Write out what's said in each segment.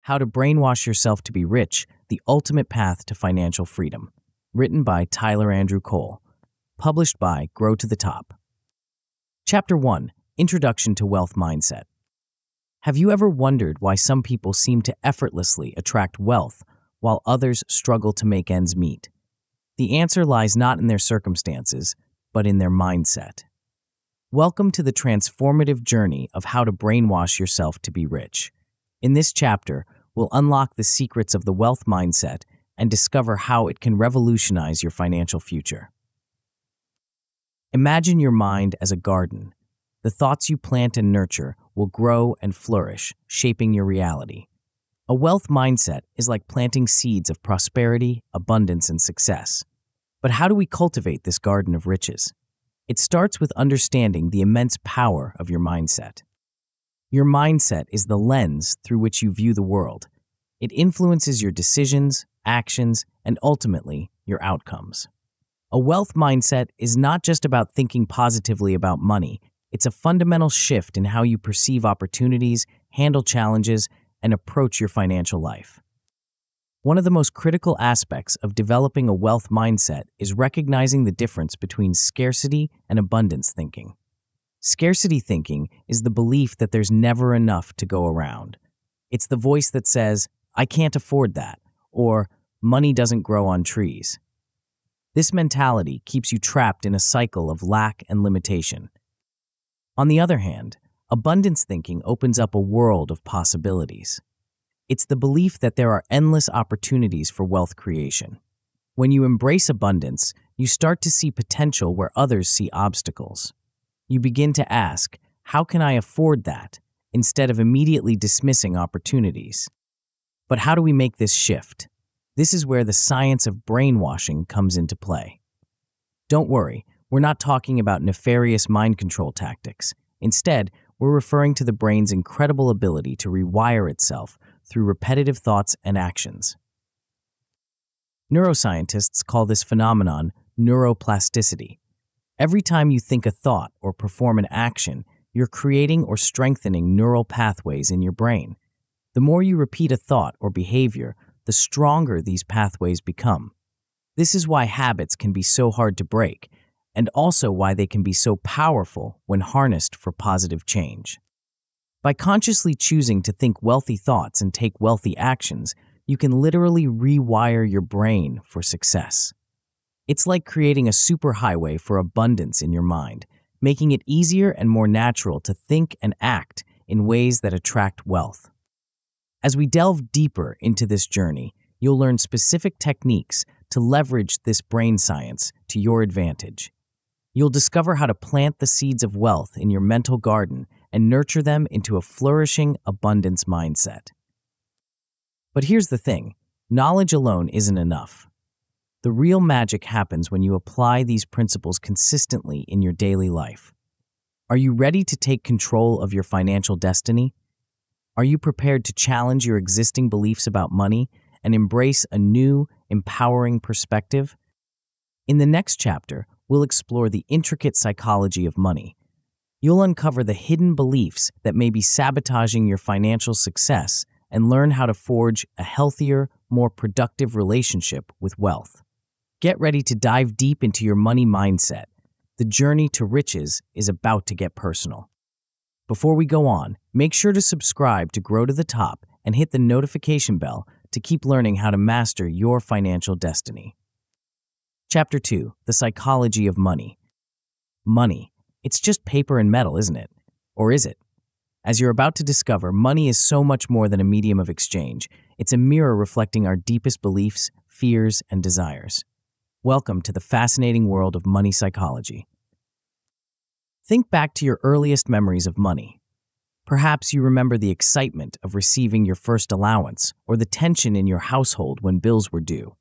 How to Brainwash Yourself to Be Rich, The Ultimate Path to Financial Freedom. Written by Tyler Andrew Cole. Published by Grow to the Top. Chapter 1. Introduction to Wealth Mindset. Have you ever wondered why some people seem to effortlessly attract wealth while others struggle to make ends meet? The answer lies not in their circumstances, but in their mindset. Welcome to the transformative journey of how to brainwash yourself to be rich. In this chapter, we'll unlock the secrets of the wealth mindset and discover how it can revolutionize your financial future. Imagine your mind as a garden. The thoughts you plant and nurture will grow and flourish, shaping your reality. A wealth mindset is like planting seeds of prosperity, abundance, and success. But how do we cultivate this garden of riches? It starts with understanding the immense power of your mindset. Your mindset is the lens through which you view the world. It influences your decisions, actions, and ultimately, your outcomes. A wealth mindset is not just about thinking positively about money. It's a fundamental shift in how you perceive opportunities, handle challenges, and approach your financial life. One of the most critical aspects of developing a wealth mindset is recognizing the difference between scarcity and abundance thinking. Scarcity thinking is the belief that there's never enough to go around. It's the voice that says, "I can't afford that," or "money doesn't grow on trees." This mentality keeps you trapped in a cycle of lack and limitation. On the other hand, abundance thinking opens up a world of possibilities. It's the belief that there are endless opportunities for wealth creation. When you embrace abundance, you start to see potential where others see obstacles. You begin to ask, "How can I afford that?" instead of immediately dismissing opportunities. But how do we make this shift? This is where the science of brainwashing comes into play. Don't worry, we're not talking about nefarious mind control tactics. Instead, we're referring to the brain's incredible ability to rewire itself through repetitive thoughts and actions. Neuroscientists call this phenomenon neuroplasticity. Every time you think a thought or perform an action, you're creating or strengthening neural pathways in your brain. The more you repeat a thought or behavior, the stronger these pathways become. This is why habits can be so hard to break, and also why they can be so powerful when harnessed for positive change. By consciously choosing to think wealthy thoughts and take wealthy actions, you can literally rewire your brain for success. It's like creating a superhighway for abundance in your mind, making it easier and more natural to think and act in ways that attract wealth. As we delve deeper into this journey, you'll learn specific techniques to leverage this brain science to your advantage. You'll discover how to plant the seeds of wealth in your mental garden and nurture them into a flourishing abundance mindset. But here's the thing, knowledge alone isn't enough. The real magic happens when you apply these principles consistently in your daily life. Are you ready to take control of your financial destiny? Are you prepared to challenge your existing beliefs about money and embrace a new, empowering perspective? In the next chapter, we'll explore the intricate psychology of money. You'll uncover the hidden beliefs that may be sabotaging your financial success and learn how to forge a healthier, more productive relationship with wealth. Get ready to dive deep into your money mindset. The journey to riches is about to get personal. Before we go on, make sure to subscribe to Grow to the Top and hit the notification bell to keep learning how to master your financial destiny. Chapter 2. The Psychology of Money. Money. It's just paper and metal, isn't it? Or is it? As you're about to discover, money is so much more than a medium of exchange. It's a mirror reflecting our deepest beliefs, fears, and desires. Welcome to the fascinating world of money psychology. Think back to your earliest memories of money. Perhaps you remember the excitement of receiving your first allowance or the tension in your household when bills were due.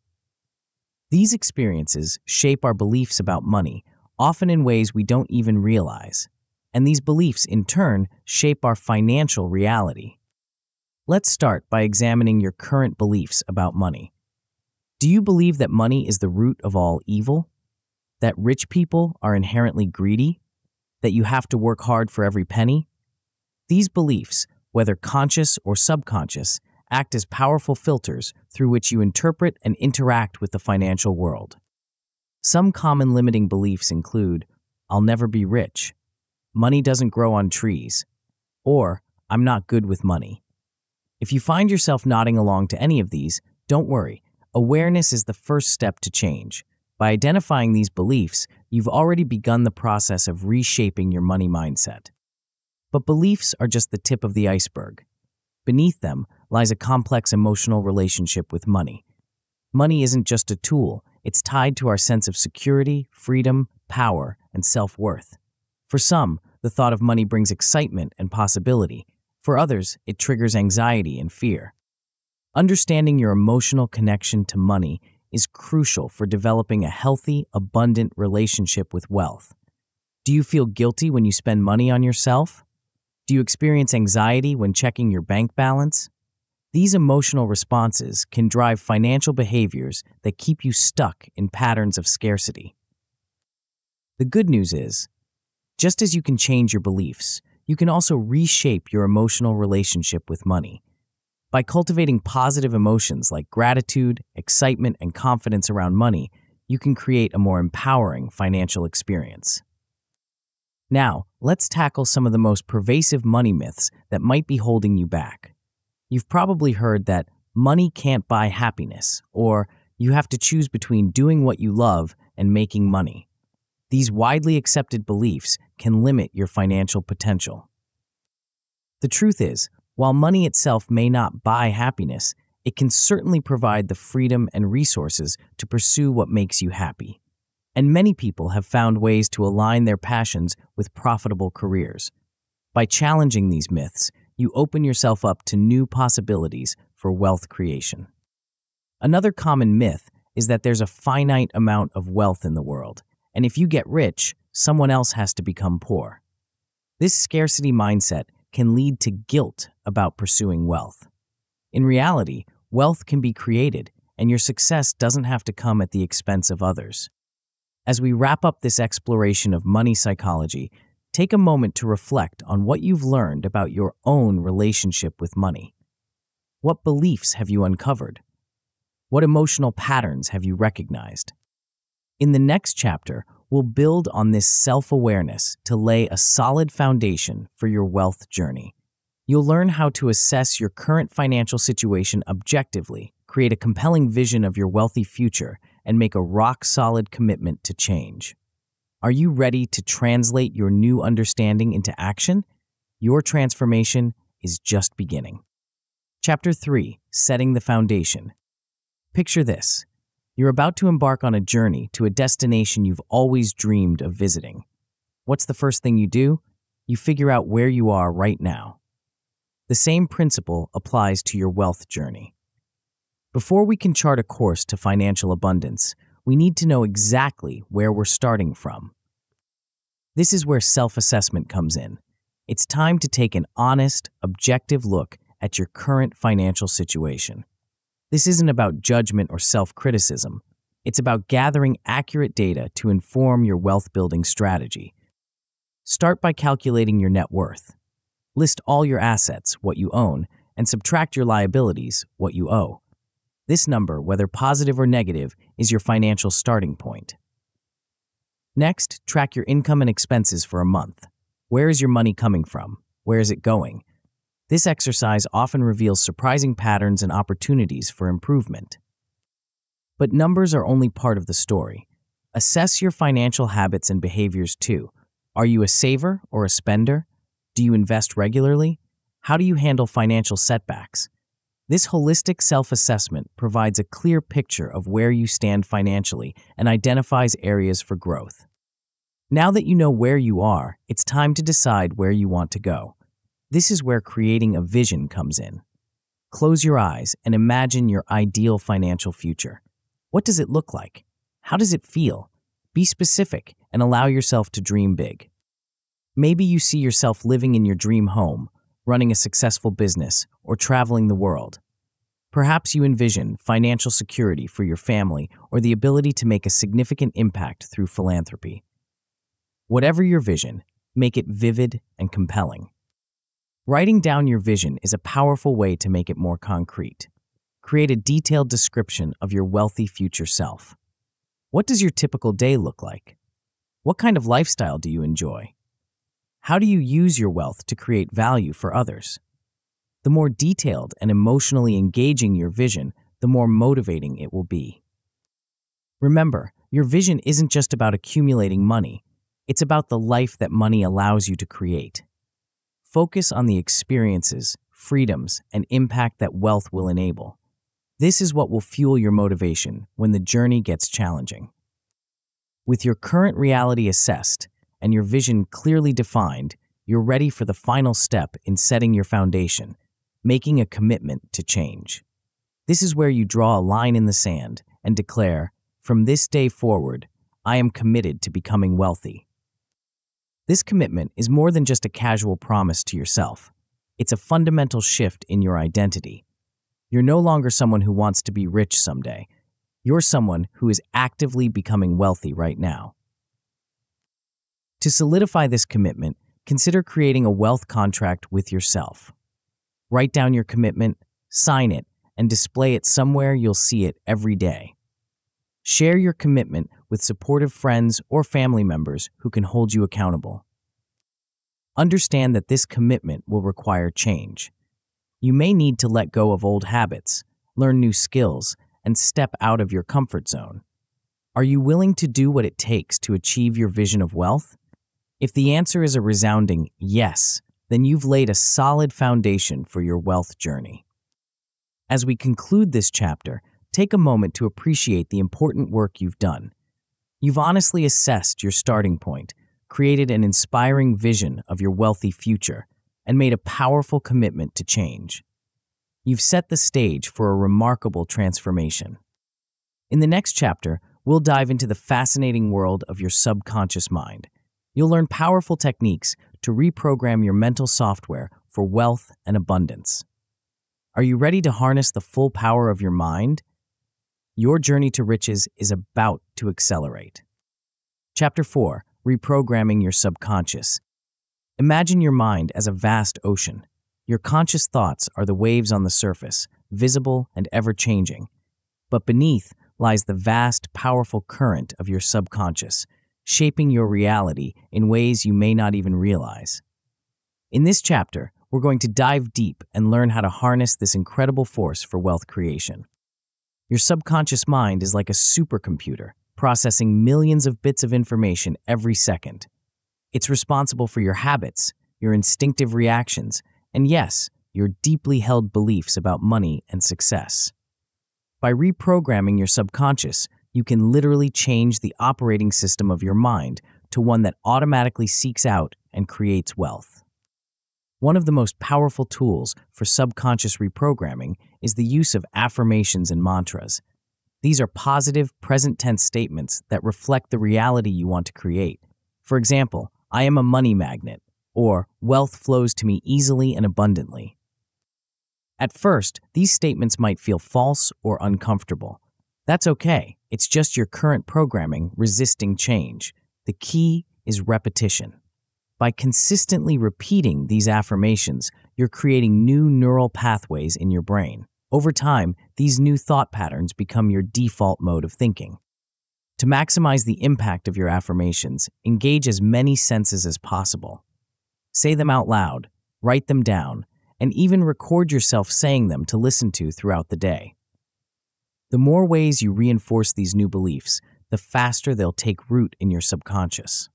These experiences shape our beliefs about money, often in ways we don't even realize. And these beliefs, in turn, shape our financial reality. Let's start by examining your current beliefs about money. Do you believe that money is the root of all evil? That rich people are inherently greedy? That you have to work hard for every penny? These beliefs, whether conscious or subconscious, act as powerful filters through which you interpret and interact with the financial world. Some common limiting beliefs include, "I'll never be rich," "Money doesn't grow on trees," or "I'm not good with money." If you find yourself nodding along to any of these, don't worry. Awareness is the first step to change. By identifying these beliefs, you've already begun the process of reshaping your money mindset. But beliefs are just the tip of the iceberg. Beneath them lies a complex emotional relationship with money. Money isn't just a tool, it's tied to our sense of security, freedom, power, and self-worth. For some, the thought of money brings excitement and possibility. For others, it triggers anxiety and fear. Understanding your emotional connection to money is crucial for developing a healthy, abundant relationship with wealth. Do you feel guilty when you spend money on yourself? Do you experience anxiety when checking your bank balance? These emotional responses can drive financial behaviors that keep you stuck in patterns of scarcity. The good news is, just as you can change your beliefs, you can also reshape your emotional relationship with money. By cultivating positive emotions like gratitude, excitement, and confidence around money, you can create a more empowering financial experience. Now, let's tackle some of the most pervasive money myths that might be holding you back. You've probably heard that money can't buy happiness, or you have to choose between doing what you love and making money. These widely accepted beliefs can limit your financial potential. The truth is, while money itself may not buy happiness, it can certainly provide the freedom and resources to pursue what makes you happy. And many people have found ways to align their passions with profitable careers. By challenging these myths, you open yourself up to new possibilities for wealth creation. Another common myth is that there's a finite amount of wealth in the world, and if you get rich, someone else has to become poor. This scarcity mindset can lead to guilt about pursuing wealth. In reality, wealth can be created, and your success doesn't have to come at the expense of others. As we wrap up this exploration of money psychology, take a moment to reflect on what you've learned about your own relationship with money. What beliefs have you uncovered? What emotional patterns have you recognized? In the next chapter, we'll build on this self-awareness to lay a solid foundation for your wealth journey. You'll learn how to assess your current financial situation objectively, create a compelling vision of your wealthy future, and make a rock-solid commitment to change. Are you ready to translate your new understanding into action? Your transformation is just beginning. Chapter 3, Setting the Foundation. Picture this. You're about to embark on a journey to a destination you've always dreamed of visiting. What's the first thing you do? You figure out where you are right now. The same principle applies to your wealth journey. Before we can chart a course to financial abundance, we need to know exactly where we're starting from. This is where self-assessment comes in. It's time to take an honest, objective look at your current financial situation. This isn't about judgment or self-criticism. It's about gathering accurate data to inform your wealth-building strategy. Start by calculating your net worth. List all your assets, what you own, and subtract your liabilities, what you owe. This number, whether positive or negative, is your financial starting point. Next, track your income and expenses for a month. Where is your money coming from? Where is it going? This exercise often reveals surprising patterns and opportunities for improvement. But numbers are only part of the story. Assess your financial habits and behaviors too. Are you a saver or a spender? Do you invest regularly? How do you handle financial setbacks? This holistic self-assessment provides a clear picture of where you stand financially and identifies areas for growth. Now that you know where you are, it's time to decide where you want to go. This is where creating a vision comes in. Close your eyes and imagine your ideal financial future. What does it look like? How does it feel? Be specific and allow yourself to dream big. Maybe you see yourself living in your dream home, running a successful business, or traveling the world. Perhaps you envision financial security for your family or the ability to make a significant impact through philanthropy. Whatever your vision, make it vivid and compelling. Writing down your vision is a powerful way to make it more concrete. Create a detailed description of your wealthy future self. What does your typical day look like? What kind of lifestyle do you enjoy? How do you use your wealth to create value for others? The more detailed and emotionally engaging your vision, the more motivating it will be. Remember, your vision isn't just about accumulating money. It's about the life that money allows you to create. Focus on the experiences, freedoms, and impact that wealth will enable. This is what will fuel your motivation when the journey gets challenging. With your current reality assessed and your vision clearly defined, you're ready for the final step in setting your foundation, making a commitment to change. This is where you draw a line in the sand and declare, "From this day forward, I am committed to becoming wealthy." This commitment is more than just a casual promise to yourself. It's a fundamental shift in your identity. You're no longer someone who wants to be rich someday. You're someone who is actively becoming wealthy right now. To solidify this commitment, consider creating a wealth contract with yourself. Write down your commitment, sign it, and display it somewhere you'll see it every day. Share your commitment with supportive friends or family members who can hold you accountable. Understand that this commitment will require change. You may need to let go of old habits, learn new skills, and step out of your comfort zone. Are you willing to do what it takes to achieve your vision of wealth? If the answer is a resounding yes, then you've laid a solid foundation for your wealth journey. As we conclude this chapter, take a moment to appreciate the important work you've done. You've honestly assessed your starting point, created an inspiring vision of your wealthy future, and made a powerful commitment to change. You've set the stage for a remarkable transformation. In the next chapter, we'll dive into the fascinating world of your subconscious mind. You'll learn powerful techniques to reprogram your mental software for wealth and abundance. Are you ready to harness the full power of your mind? Your journey to riches is about to accelerate. Chapter 4. Reprogramming your subconscious. Imagine your mind as a vast ocean. Your conscious thoughts are the waves on the surface, visible and ever-changing. But beneath lies the vast, powerful current of your subconscious, shaping your reality in ways you may not even realize. In this chapter, we're going to dive deep and learn how to harness this incredible force for wealth creation. Your subconscious mind is like a supercomputer, processing millions of bits of information every second. It's responsible for your habits, your instinctive reactions, and yes, your deeply held beliefs about money and success. By reprogramming your subconscious, you can literally change the operating system of your mind to one that automatically seeks out and creates wealth. One of the most powerful tools for subconscious reprogramming is the use of affirmations and mantras. These are positive, present-tense statements that reflect the reality you want to create. For example, "I am a money magnet," or "wealth flows to me easily and abundantly." At first, these statements might feel false or uncomfortable. That's okay. It's just your current programming resisting change. The key is repetition. By consistently repeating these affirmations, you're creating new neural pathways in your brain. Over time, these new thought patterns become your default mode of thinking. To maximize the impact of your affirmations, engage as many senses as possible. Say them out loud, write them down, and even record yourself saying them to listen to throughout the day. The more ways you reinforce these new beliefs, the faster they'll take root in your subconscious.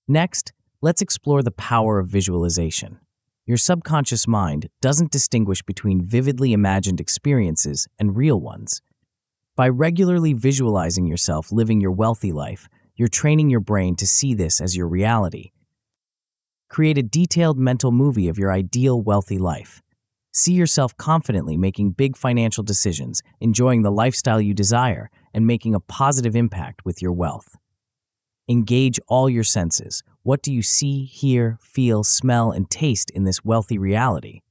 Next, let's explore the power of visualization. Your subconscious mind doesn't distinguish between vividly imagined experiences and real ones. By regularly visualizing yourself living your wealthy life, you're training your brain to see this as your reality. Create a detailed mental movie of your ideal wealthy life. See yourself confidently making big financial decisions, enjoying the lifestyle you desire, and making a positive impact with your wealth. Engage all your senses. What do you see, hear, feel, smell, and taste in this wealthy reality?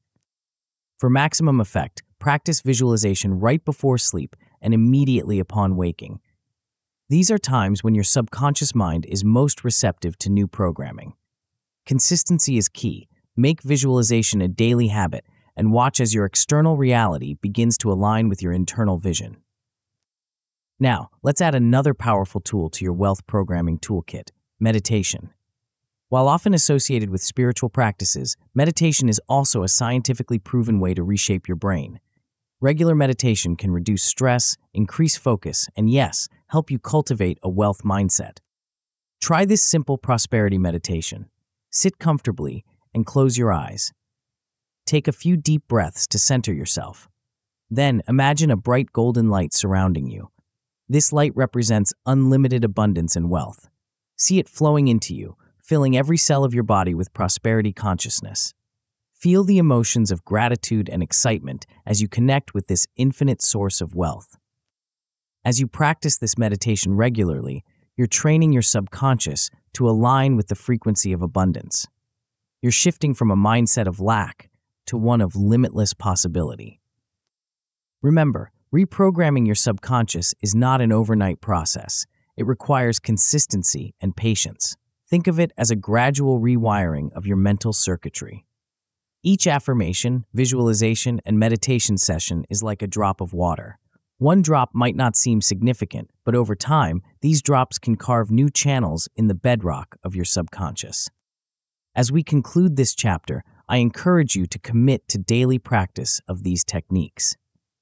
For maximum effect, practice visualization right before sleep and immediately upon waking. These are times when your subconscious mind is most receptive to new programming. Consistency is key. Make visualization a daily habit and watch as your external reality begins to align with your internal vision. Now, let's add another powerful tool to your wealth programming toolkit: meditation. While often associated with spiritual practices, meditation is also a scientifically proven way to reshape your brain. Regular meditation can reduce stress, increase focus, and yes, help you cultivate a wealth mindset. Try this simple prosperity meditation. Sit comfortably and close your eyes. Take a few deep breaths to center yourself. Then imagine a bright golden light surrounding you. This light represents unlimited abundance and wealth. See it flowing into you, filling every cell of your body with prosperity consciousness. Feel the emotions of gratitude and excitement as you connect with this infinite source of wealth. As you practice this meditation regularly, you're training your subconscious to align with the frequency of abundance. You're shifting from a mindset of lack to one of limitless possibility. Remember, reprogramming your subconscious is not an overnight process. It requires consistency and patience. Think of it as a gradual rewiring of your mental circuitry. Each affirmation, visualization, and meditation session is like a drop of water. One drop might not seem significant, but over time, these drops can carve new channels in the bedrock of your subconscious. As we conclude this chapter, I encourage you to commit to daily practice of these techniques.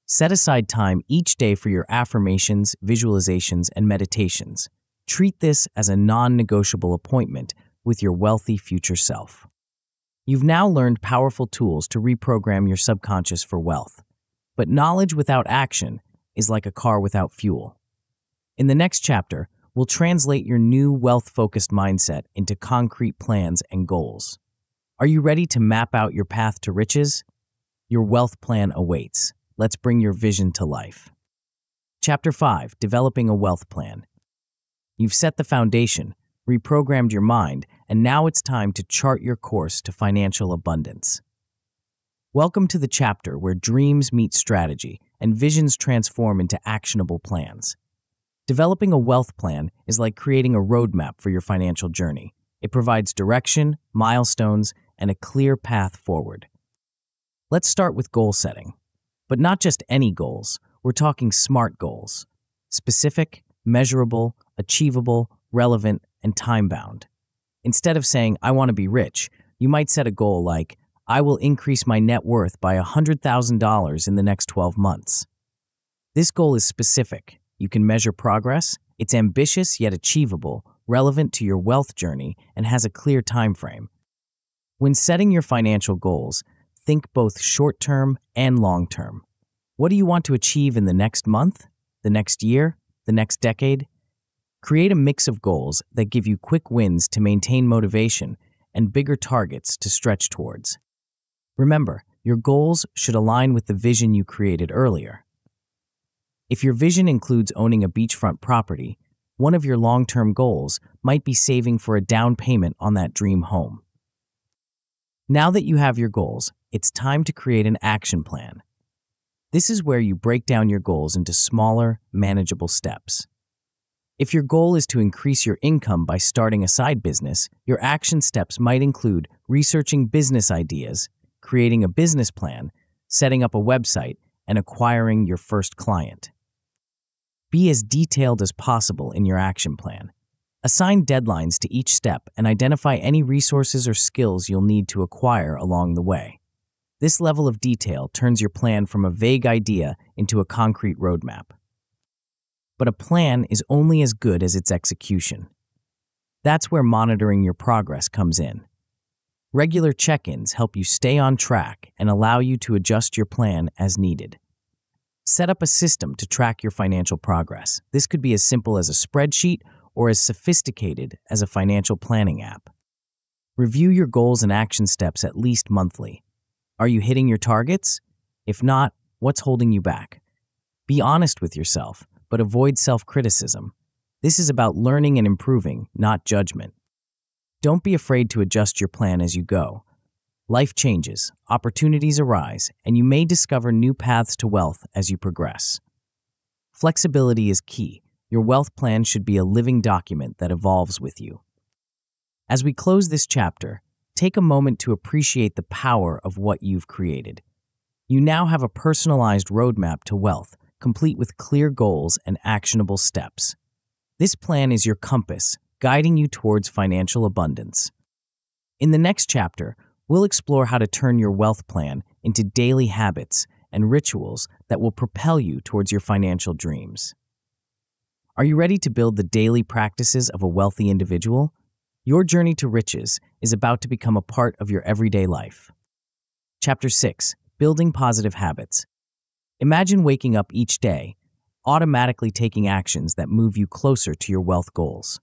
Set aside time each day for your affirmations, visualizations, and meditations. Treat this as a non-negotiable appointment with your wealthy future self. You've now learned powerful tools to reprogram your subconscious for wealth. But knowledge without action is like a car without fuel. In the next chapter, we'll translate your new wealth-focused mindset into concrete plans and goals. Are you ready to map out your path to riches? Your wealth plan awaits. Let's bring your vision to life. Chapter 5: Developing a Wealth Plan. You've set the foundation, reprogrammed your mind, and now it's time to chart your course to financial abundance. Welcome to the chapter where dreams meet strategy and visions transform into actionable plans. Developing a wealth plan is like creating a roadmap for your financial journey. It provides direction, milestones, and a clear path forward. Let's start with goal setting. But not just any goals. We're talking SMART goals: specific, measurable, achievable, relevant, and time-bound. Instead of saying, "I want to be rich," you might set a goal like, "I will increase my net worth by $100,000 in the next 12 months." This goal is specific. You can measure progress. It's ambitious yet achievable, relevant to your wealth journey, and has a clear time frame. When setting your financial goals, think both short-term and long-term. What do you want to achieve in the next month, the next year, the next decade? Create a mix of goals that give you quick wins to maintain motivation and bigger targets to stretch towards. Remember, your goals should align with the vision you created earlier. If your vision includes owning a beachfront property, one of your long-term goals might be saving for a down payment on that dream home. Now that you have your goals, it's time to create an action plan. This is where you break down your goals into smaller, manageable steps. If your goal is to increase your income by starting a side business, your action steps might include researching business ideas, creating a business plan, setting up a website, and acquiring your first client. Be as detailed as possible in your action plan. Assign deadlines to each step and identify any resources or skills you'll need to acquire along the way. This level of detail turns your plan from a vague idea into a concrete roadmap. But a plan is only as good as its execution. That's where monitoring your progress comes in. Regular check-ins help you stay on track and allow you to adjust your plan as needed. Set up a system to track your financial progress. This could be as simple as a spreadsheet or as sophisticated as a financial planning app. Review your goals and action steps at least monthly. Are you hitting your targets? If not, what's holding you back? Be honest with yourself, but avoid self-criticism. This is about learning and improving, not judgment. Don't be afraid to adjust your plan as you go. Life changes, opportunities arise, and you may discover new paths to wealth as you progress. Flexibility is key. Your wealth plan should be a living document that evolves with you. As we close this chapter, take a moment to appreciate the power of what you've created. You now have a personalized roadmap to wealth, complete with clear goals and actionable steps. This plan is your compass, guiding you towards financial abundance. In the next chapter, we'll explore how to turn your wealth plan into daily habits and rituals that will propel you towards your financial dreams. Are you ready to build the daily practices of a wealthy individual? Your journey to riches is about to become a part of your everyday life. Chapter 6. Building Positive Habits. Imagine waking up each day, automatically taking actions that move you closer to your wealth goals.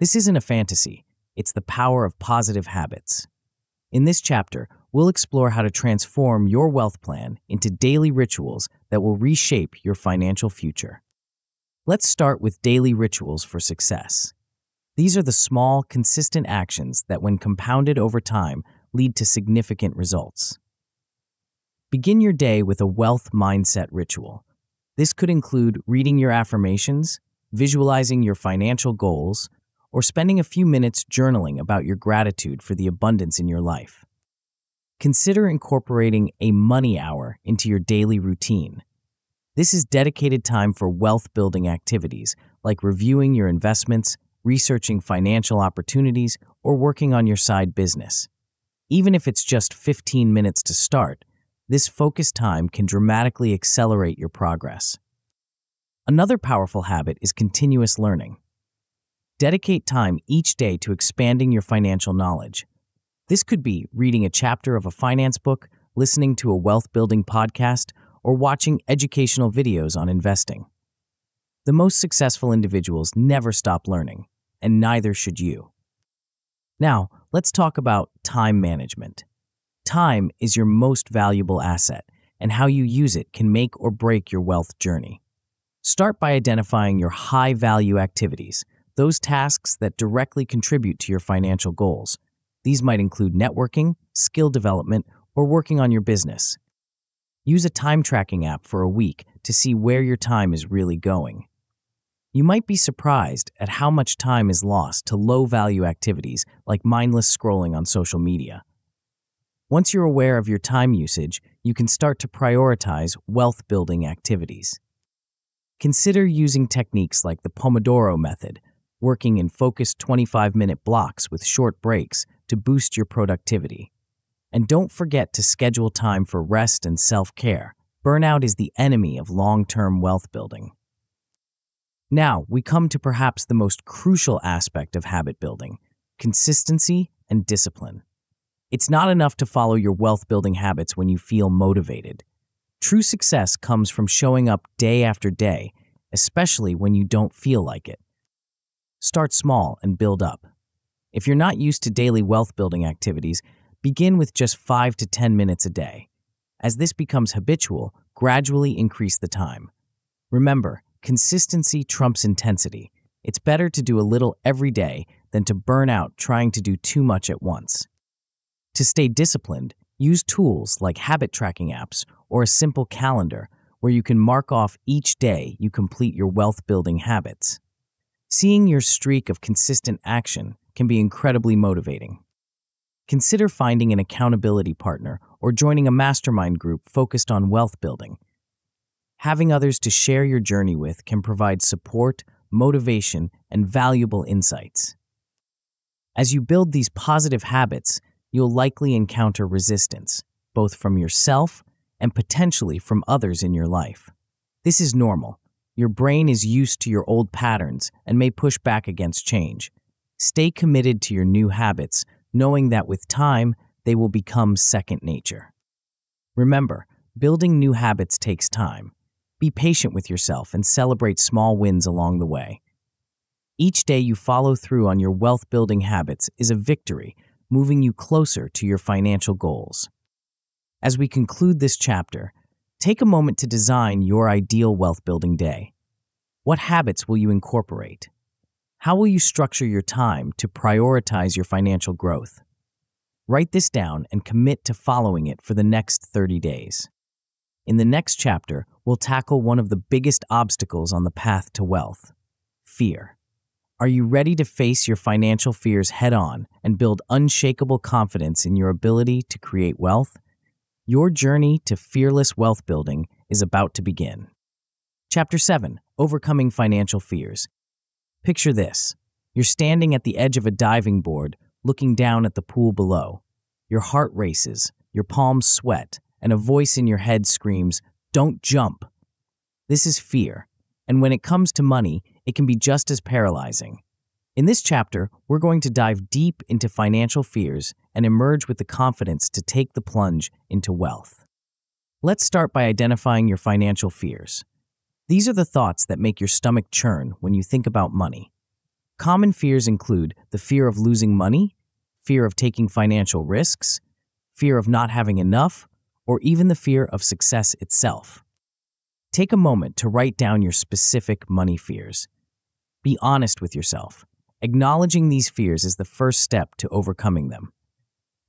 This isn't a fantasy, it's the power of positive habits. In this chapter, we'll explore how to transform your wealth plan into daily rituals that will reshape your financial future. Let's start with daily rituals for success. These are the small, consistent actions that, when compounded over time, lead to significant results. Begin your day with a wealth mindset ritual. This could include reading your affirmations, visualizing your financial goals, or spending a few minutes journaling about your gratitude for the abundance in your life. Consider incorporating a money hour into your daily routine. This is dedicated time for wealth-building activities like reviewing your investments, researching financial opportunities, or working on your side business. Even if it's just 15 minutes to start, this focused time can dramatically accelerate your progress. Another powerful habit is continuous learning. Dedicate time each day to expanding your financial knowledge. This could be reading a chapter of a finance book, listening to a wealth-building podcast, or watching educational videos on investing. The most successful individuals never stop learning, and neither should you. Now, let's talk about time management. Time is your most valuable asset, and how you use it can make or break your wealth journey. Start by identifying your high-value activities, those tasks that directly contribute to your financial goals. These might include networking, skill development, or working on your business. Use a time tracking app for a week to see where your time is really going. You might be surprised at how much time is lost to low-value activities like mindless scrolling on social media. Once you're aware of your time usage, you can start to prioritize wealth-building activities. Consider using techniques like the Pomodoro method, working in focused 25-minute blocks with short breaks to boost your productivity. And don't forget to schedule time for rest and self-care. Burnout is the enemy of long-term wealth building. Now, we come to perhaps the most crucial aspect of habit building: consistency and discipline. It's not enough to follow your wealth-building habits when you feel motivated. True success comes from showing up day after day, especially when you don't feel like it. Start small and build up. If you're not used to daily wealth-building activities, begin with just 5 to 10 minutes a day. As this becomes habitual, gradually increase the time. Remember, consistency trumps intensity. It's better to do a little every day than to burn out trying to do too much at once. To stay disciplined, use tools like habit tracking apps or a simple calendar where you can mark off each day you complete your wealth-building habits. Seeing your streak of consistent action can be incredibly motivating. Consider finding an accountability partner or joining a mastermind group focused on wealth building. Having others to share your journey with can provide support, motivation, and valuable insights. As you build these positive habits, you'll likely encounter resistance, both from yourself and potentially from others in your life. This is normal. Your brain is used to your old patterns and may push back against change. Stay committed to your new habits, knowing that with time, they will become second nature. Remember, building new habits takes time. Be patient with yourself and celebrate small wins along the way. Each day you follow through on your wealth-building habits is a victory, moving you closer to your financial goals. As we conclude this chapter, take a moment to design your ideal wealth-building day. What habits will you incorporate? How will you structure your time to prioritize your financial growth? Write this down and commit to following it for the next 30 days. In the next chapter, we'll tackle one of the biggest obstacles on the path to wealth: fear. Are you ready to face your financial fears head-on and build unshakable confidence in your ability to create wealth? Your journey to fearless wealth building is about to begin. Chapter 7. Overcoming Financial Fears. Picture this. You're standing at the edge of a diving board, looking down at the pool below. Your heart races, your palms sweat, and a voice in your head screams, "Don't jump." This is fear, and when it comes to money, it can be just as paralyzing. In this chapter, we're going to dive deep into financial fears and emerge with the confidence to take the plunge into wealth. Let's start by identifying your financial fears. These are the thoughts that make your stomach churn when you think about money. Common fears include the fear of losing money, fear of taking financial risks, fear of not having enough, or even the fear of success itself. Take a moment to write down your specific money fears. Be honest with yourself. Acknowledging these fears is the first step to overcoming them.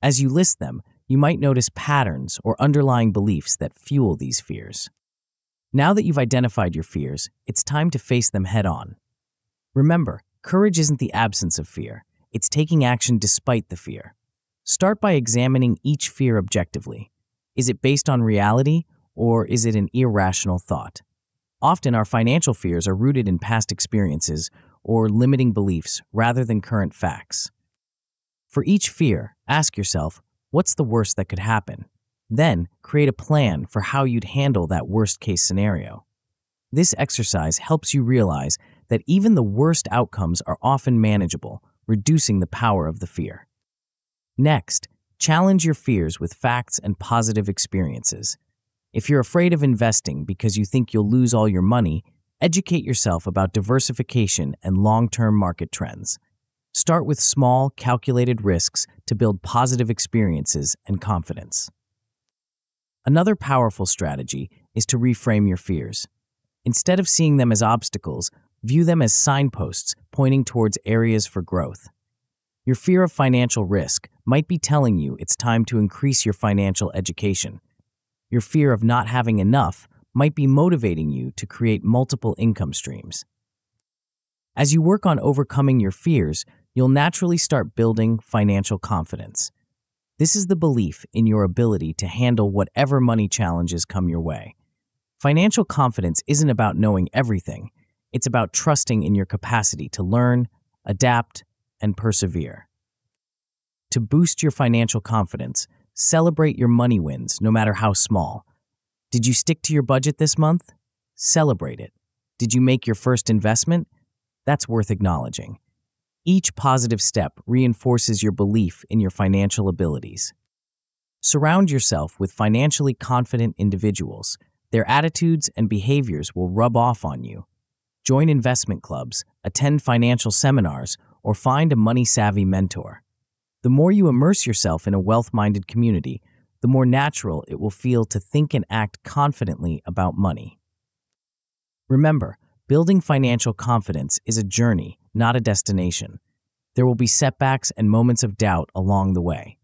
As you list them, you might notice patterns or underlying beliefs that fuel these fears. Now that you've identified your fears, it's time to face them head-on. Remember, courage isn't the absence of fear. It's taking action despite the fear. Start by examining each fear objectively. Is it based on reality, or is it an irrational thought? Often, our financial fears are rooted in past experiences or limiting beliefs rather than current facts. For each fear, ask yourself, what's the worst that could happen? Then, create a plan for how you'd handle that worst-case scenario. This exercise helps you realize that even the worst outcomes are often manageable, reducing the power of the fear. Next, challenge your fears with facts and positive experiences. If you're afraid of investing because you think you'll lose all your money, educate yourself about diversification and long-term market trends. Start with small, calculated risks to build positive experiences and confidence. Another powerful strategy is to reframe your fears. Instead of seeing them as obstacles, view them as signposts pointing towards areas for growth. Your fear of financial risk might be telling you it's time to increase your financial education. Your fear of not having enough might be motivating you to create multiple income streams. As you work on overcoming your fears, you'll naturally start building financial confidence. This is the belief in your ability to handle whatever money challenges come your way. Financial confidence isn't about knowing everything. It's about trusting in your capacity to learn, adapt, and persevere. To boost your financial confidence, celebrate your money wins, no matter how small. Did you stick to your budget this month? Celebrate it. Did you make your first investment? That's worth acknowledging. Each positive step reinforces your belief in your financial abilities. Surround yourself with financially confident individuals. Their attitudes and behaviors will rub off on you. Join investment clubs, attend financial seminars, or find a money-savvy mentor. The more you immerse yourself in a wealth-minded community, the more natural it will feel to think and act confidently about money. Remember, building financial confidence is a journey, not a destination. There will be setbacks and moments of doubt along the way.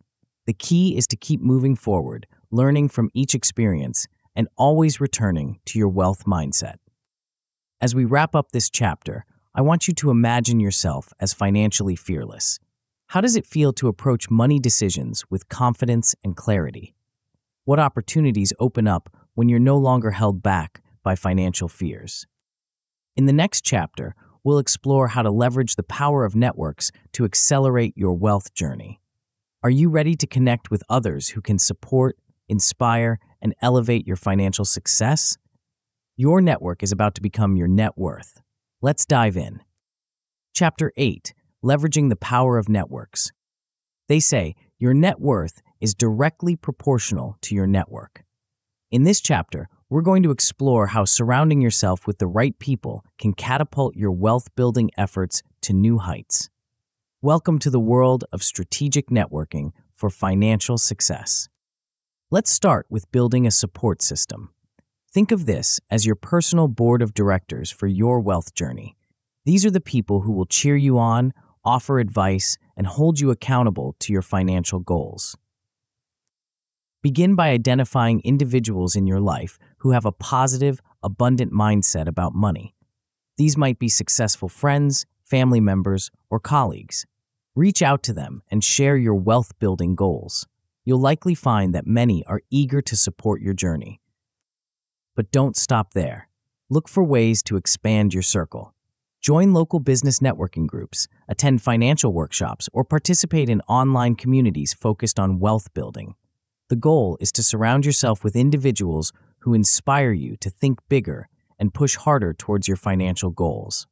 The key is to keep moving forward, learning from each experience, and always returning to your wealth mindset. As we wrap up this chapter, I want you to imagine yourself as financially fearless. How does it feel to approach money decisions with confidence and clarity? What opportunities open up when you're no longer held back by financial fears? In the next chapter, we'll explore how to leverage the power of networks to accelerate your wealth journey. Are you ready to connect with others who can support, inspire, and elevate your financial success? Your network is about to become your net worth. Let's dive in. Chapter 8. Leveraging the power of networks. They say your net worth is directly proportional to your network. In this chapter, we're going to explore how surrounding yourself with the right people can catapult your wealth-building efforts to new heights. Welcome to the world of strategic networking for financial success. Let's start with building a support system. Think of this as your personal board of directors for your wealth journey. These are the people who will cheer you on, offer advice, and hold you accountable to your financial goals. Begin by identifying individuals in your life who have a positive, abundant mindset about money. These might be successful friends, family members, or colleagues. Reach out to them and share your wealth-building goals. You'll likely find that many are eager to support your journey. But don't stop there. Look for ways to expand your circle. Join local business networking groups, attend financial workshops, or participate in online communities focused on wealth building. The goal is to surround yourself with individuals who inspire you to think bigger and push harder towards your financial goals.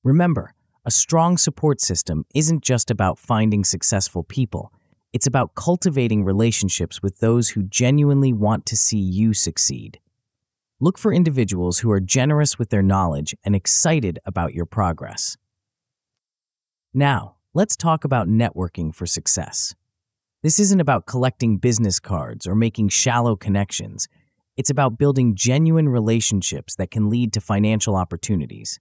Remember, a strong support system isn't just about finding successful people. It's about cultivating relationships with those who genuinely want to see you succeed. Look for individuals who are generous with their knowledge and excited about your progress. Now, let's talk about networking for success. This isn't about collecting business cards or making shallow connections. It's about building genuine relationships that can lead to financial opportunities.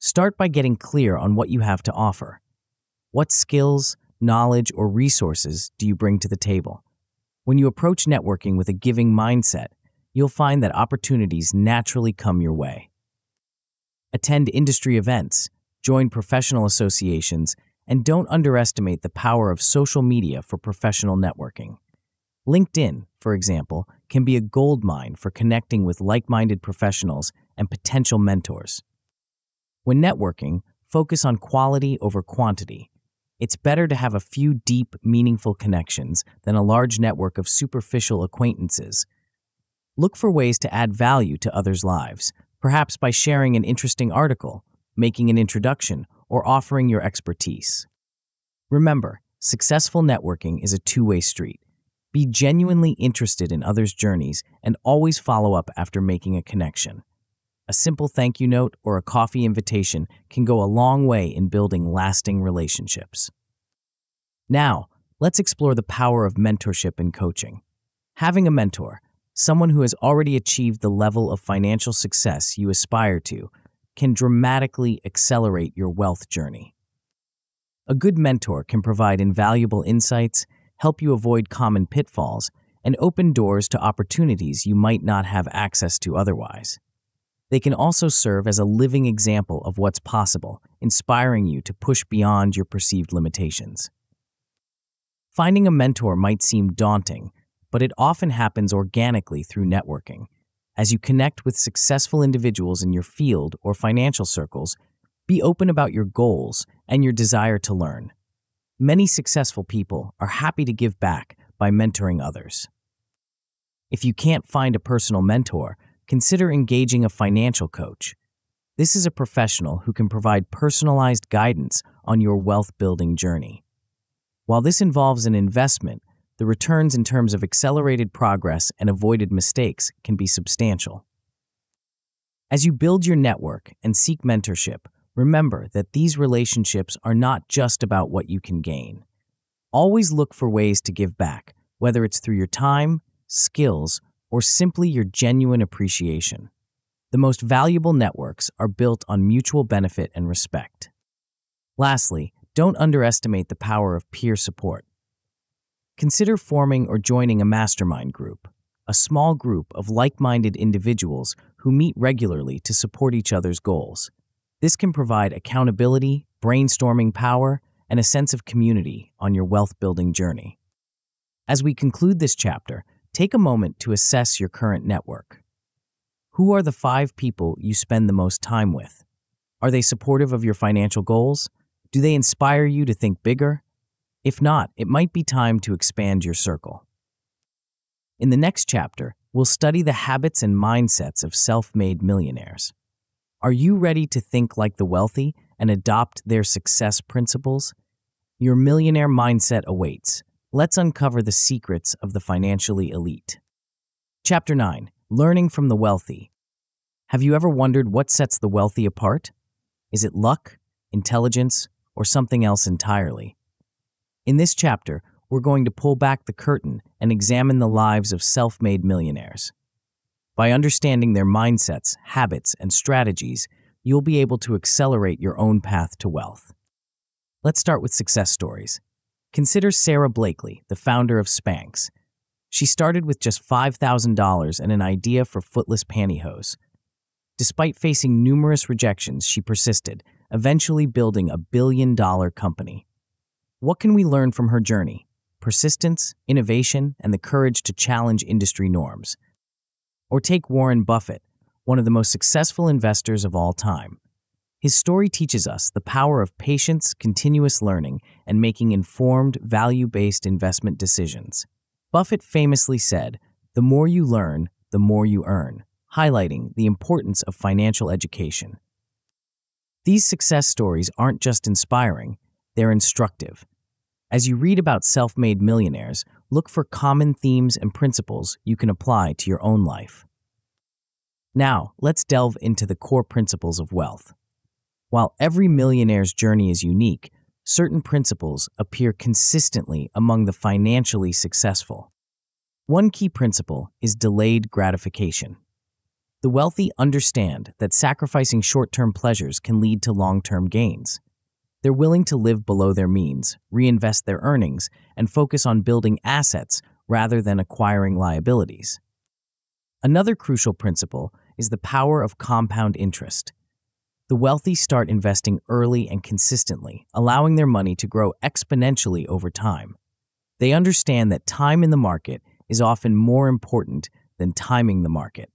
Start by getting clear on what you have to offer. What skills, knowledge, or resources do you bring to the table? When you approach networking with a giving mindset, you'll find that opportunities naturally come your way. Attend industry events, join professional associations, and don't underestimate the power of social media for professional networking. LinkedIn, for example, can be a goldmine for connecting with like-minded professionals and potential mentors. When networking, focus on quality over quantity. It's better to have a few deep, meaningful connections than a large network of superficial acquaintances. Look for ways to add value to others' lives, perhaps by sharing an interesting article, making an introduction, or offering your expertise. Remember, successful networking is a two-way street. Be genuinely interested in others' journeys and always follow up after making a connection. A simple thank you note or a coffee invitation can go a long way in building lasting relationships. Now, let's explore the power of mentorship and coaching. Having a mentor, someone who has already achieved the level of financial success you aspire to, can dramatically accelerate your wealth journey. A good mentor can provide invaluable insights, help you avoid common pitfalls, and open doors to opportunities you might not have access to otherwise. They can also serve as a living example of what's possible, inspiring you to push beyond your perceived limitations. Finding a mentor might seem daunting, but it often happens organically through networking. As you connect with successful individuals in your field or financial circles, be open about your goals and your desire to learn. Many successful people are happy to give back by mentoring others. If you can't find a personal mentor, consider engaging a financial coach. This is a professional who can provide personalized guidance on your wealth-building journey. While this involves an investment, the returns in terms of accelerated progress and avoided mistakes can be substantial. As you build your network and seek mentorship, remember that these relationships are not just about what you can gain. Always look for ways to give back, whether it's through your time, skills, or simply your genuine appreciation. The most valuable networks are built on mutual benefit and respect. Lastly, don't underestimate the power of peer support. Consider forming or joining a mastermind group, a small group of like-minded individuals who meet regularly to support each other's goals. This can provide accountability, brainstorming power, and a sense of community on your wealth-building journey. As we conclude this chapter, take a moment to assess your current network. Who are the 5 people you spend the most time with? Are they supportive of your financial goals? Do they inspire you to think bigger? If not, it might be time to expand your circle. In the next chapter, we'll study the habits and mindsets of self-made millionaires. Are you ready to think like the wealthy and adopt their success principles? Your millionaire mindset awaits. Let's uncover the secrets of the financially elite. Chapter 9. Learning from the wealthy. Have you ever wondered what sets the wealthy apart? Is it luck, intelligence, or something else entirely? In this chapter, we're going to pull back the curtain and examine the lives of self-made millionaires. By understanding their mindsets, habits, and strategies, you'll be able to accelerate your own path to wealth. Let's start with success stories. Consider Sarah Blakely, the founder of Spanx. She started with just $5,000 and an idea for footless pantyhose. Despite facing numerous rejections, she persisted, eventually building a billion-dollar company. What can we learn from her journey? Persistence, innovation, and the courage to challenge industry norms. Or take Warren Buffett, one of the most successful investors of all time. His story teaches us the power of patience, continuous learning, and making informed, value-based investment decisions. Buffett famously said, "The more you learn, the more you earn," highlighting the importance of financial education. These success stories aren't just inspiring, they're instructive. As you read about self-made millionaires, look for common themes and principles you can apply to your own life. Now, let's delve into the core principles of wealth. While every millionaire's journey is unique, certain principles appear consistently among the financially successful. One key principle is delayed gratification. The wealthy understand that sacrificing short-term pleasures can lead to long-term gains. They're willing to live below their means, reinvest their earnings, and focus on building assets rather than acquiring liabilities. Another crucial principle is the power of compound interest. The wealthy start investing early and consistently, allowing their money to grow exponentially over time. They understand that time in the market is often more important than timing the market.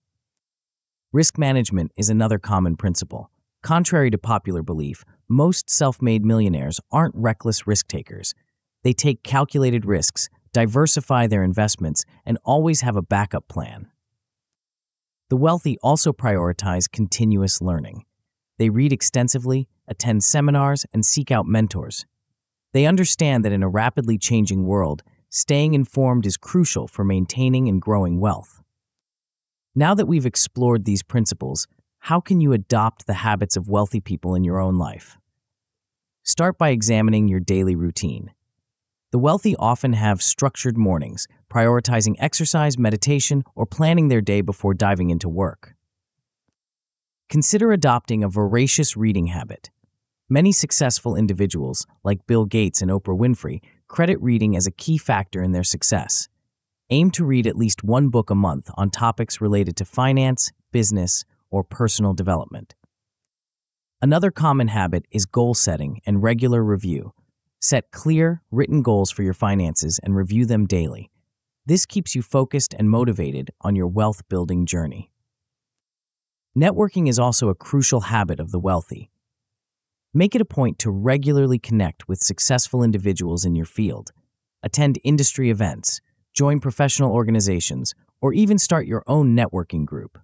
Risk management is another common principle. Contrary to popular belief, most self-made millionaires aren't reckless risk takers. They take calculated risks, diversify their investments, and always have a backup plan. The wealthy also prioritize continuous learning. They read extensively, attend seminars, and seek out mentors. They understand that in a rapidly changing world, staying informed is crucial for maintaining and growing wealth. Now that we've explored these principles, how can you adopt the habits of wealthy people in your own life? Start by examining your daily routine. The wealthy often have structured mornings, prioritizing exercise, meditation, or planning their day before diving into work. Consider adopting a voracious reading habit. Many successful individuals, like Bill Gates and Oprah Winfrey, credit reading as a key factor in their success. Aim to read at least one book a month on topics related to finance, business, or personal development. Another common habit is goal setting and regular review. Set clear, written goals for your finances and review them daily. This keeps you focused and motivated on your wealth-building journey. Networking is also a crucial habit of the wealthy. Make it a point to regularly connect with successful individuals in your field. Attend industry events, join professional organizations, or even start your own networking group.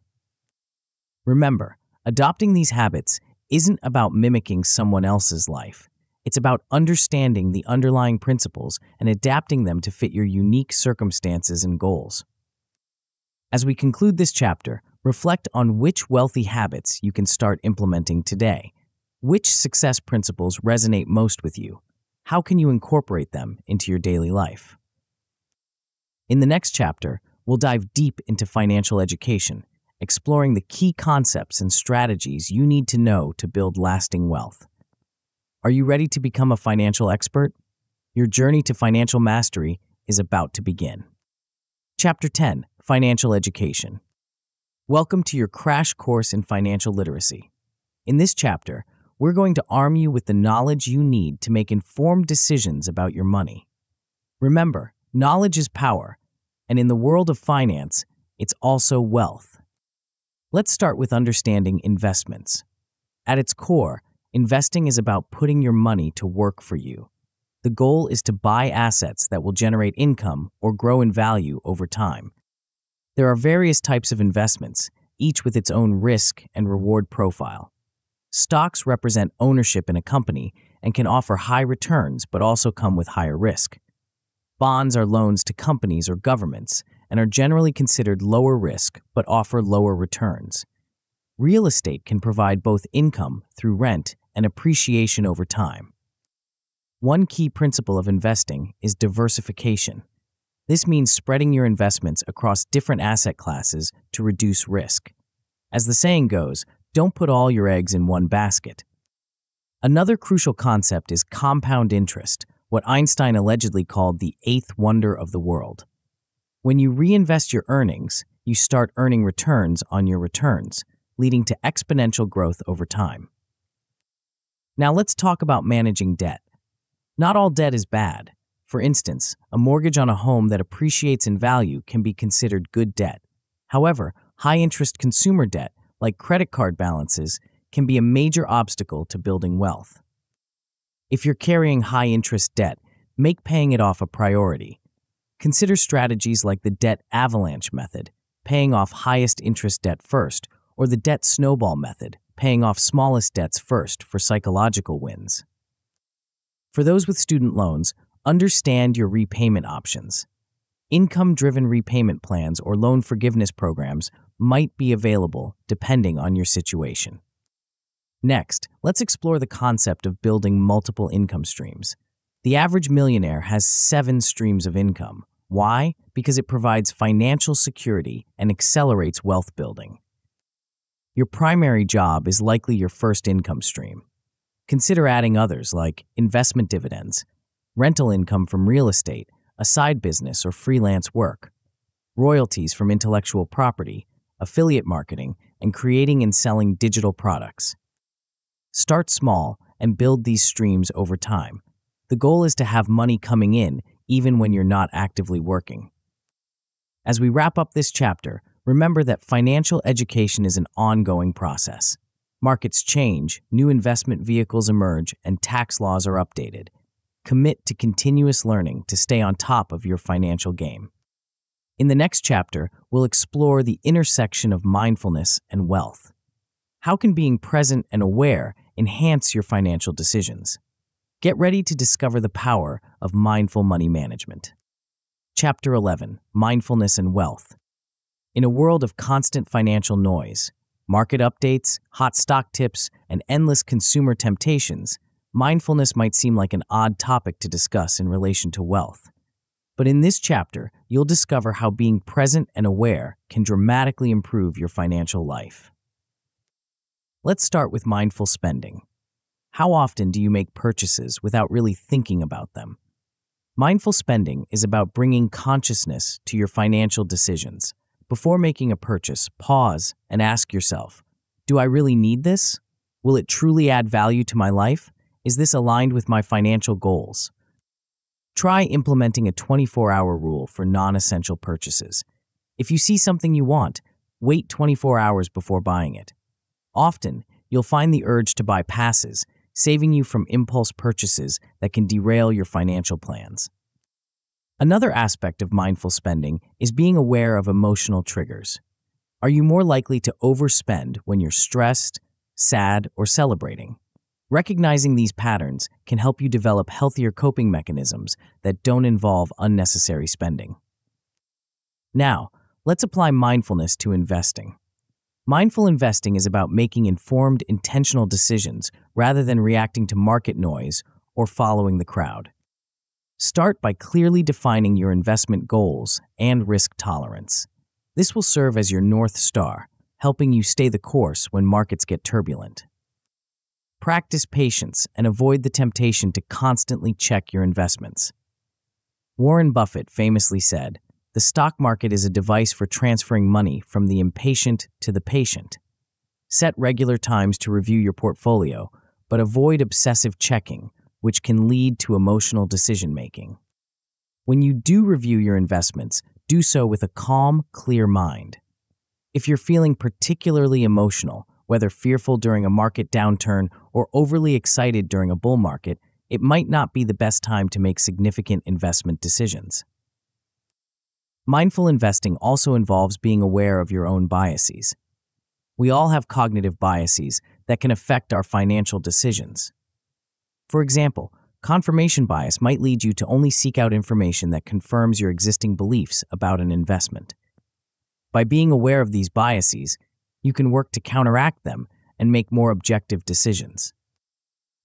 Remember, adopting these habits isn't about mimicking someone else's life. It's about understanding the underlying principles and adapting them to fit your unique circumstances and goals. As we conclude this chapter, reflect on which wealthy habits you can start implementing today. Which success principles resonate most with you? How can you incorporate them into your daily life? In the next chapter, we'll dive deep into financial education, exploring the key concepts and strategies you need to know to build lasting wealth. Are you ready to become a financial expert? Your journey to financial mastery is about to begin. Chapter 10, Financial Education. Welcome to your crash course in financial literacy. In this chapter, we're going to arm you with the knowledge you need to make informed decisions about your money. Remember, knowledge is power, and in the world of finance, it's also wealth. Let's start with understanding investments. At its core, investing is about putting your money to work for you. The goal is to buy assets that will generate income or grow in value over time. There are various types of investments, each with its own risk and reward profile. Stocks represent ownership in a company and can offer high returns but also come with higher risk. Bonds are loans to companies or governments and are generally considered lower risk but offer lower returns. Real estate can provide both income through rent and appreciation over time. One key principle of investing is diversification. This means spreading your investments across different asset classes to reduce risk. As the saying goes, don't put all your eggs in one basket. Another crucial concept is compound interest, what Einstein allegedly called the eighth wonder of the world. When you reinvest your earnings, you start earning returns on your returns, leading to exponential growth over time. Now let's talk about managing debt. Not all debt is bad. For instance, a mortgage on a home that appreciates in value can be considered good debt. However, high-interest consumer debt, like credit card balances, can be a major obstacle to building wealth. If you're carrying high-interest debt, make paying it off a priority. Consider strategies like the debt avalanche method, paying off highest interest debt first, or the debt snowball method, paying off smallest debts first for psychological wins. For those with student loans, understand your repayment options. Income-driven repayment plans or loan forgiveness programs might be available depending on your situation. Next, let's explore the concept of building multiple income streams. The average millionaire has 7 streams of income. Why? Because it provides financial security and accelerates wealth building. Your primary job is likely your first income stream. Consider adding others like investment dividends, rental income from real estate, a side business or freelance work, royalties from intellectual property, affiliate marketing, and creating and selling digital products. Start small and build these streams over time. The goal is to have money coming in even when you're not actively working. As we wrap up this chapter, remember that financial education is an ongoing process. Markets change, new investment vehicles emerge, and tax laws are updated. Commit to continuous learning to stay on top of your financial game. In the next chapter, we'll explore the intersection of mindfulness and wealth. How can being present and aware enhance your financial decisions? Get ready to discover the power of mindful money management. Chapter 11: Mindfulness and Wealth. In a world of constant financial noise, market updates, hot stock tips, and endless consumer temptations, mindfulness might seem like an odd topic to discuss in relation to wealth. But in this chapter, you'll discover how being present and aware can dramatically improve your financial life. Let's start with mindful spending. How often do you make purchases without really thinking about them? Mindful spending is about bringing consciousness to your financial decisions. Before making a purchase, pause and ask yourself, do I really need this? Will it truly add value to my life? Is this aligned with my financial goals? Try implementing a 24-hour rule for non-essential purchases. If you see something you want, wait 24 hours before buying it. Often, you'll find the urge to buy passes, saving you from impulse purchases that can derail your financial plans. Another aspect of mindful spending is being aware of emotional triggers. Are you more likely to overspend when you're stressed, sad, or celebrating? Recognizing these patterns can help you develop healthier coping mechanisms that don't involve unnecessary spending. Now, let's apply mindfulness to investing. Mindful investing is about making informed, intentional decisions rather than reacting to market noise or following the crowd. Start by clearly defining your investment goals and risk tolerance. This will serve as your North Star, helping you stay the course when markets get turbulent. Practice patience and avoid the temptation to constantly check your investments. Warren Buffett famously said, "The stock market is a device for transferring money from the impatient to the patient." Set regular times to review your portfolio, but avoid obsessive checking, which can lead to emotional decision-making. When you do review your investments, do so with a calm, clear mind. If you're feeling particularly emotional, whether fearful during a market downturn or overly excited during a bull market, it might not be the best time to make significant investment decisions. Mindful investing also involves being aware of your own biases. We all have cognitive biases that can affect our financial decisions. For example, confirmation bias might lead you to only seek out information that confirms your existing beliefs about an investment. By being aware of these biases, you can work to counteract them and make more objective decisions.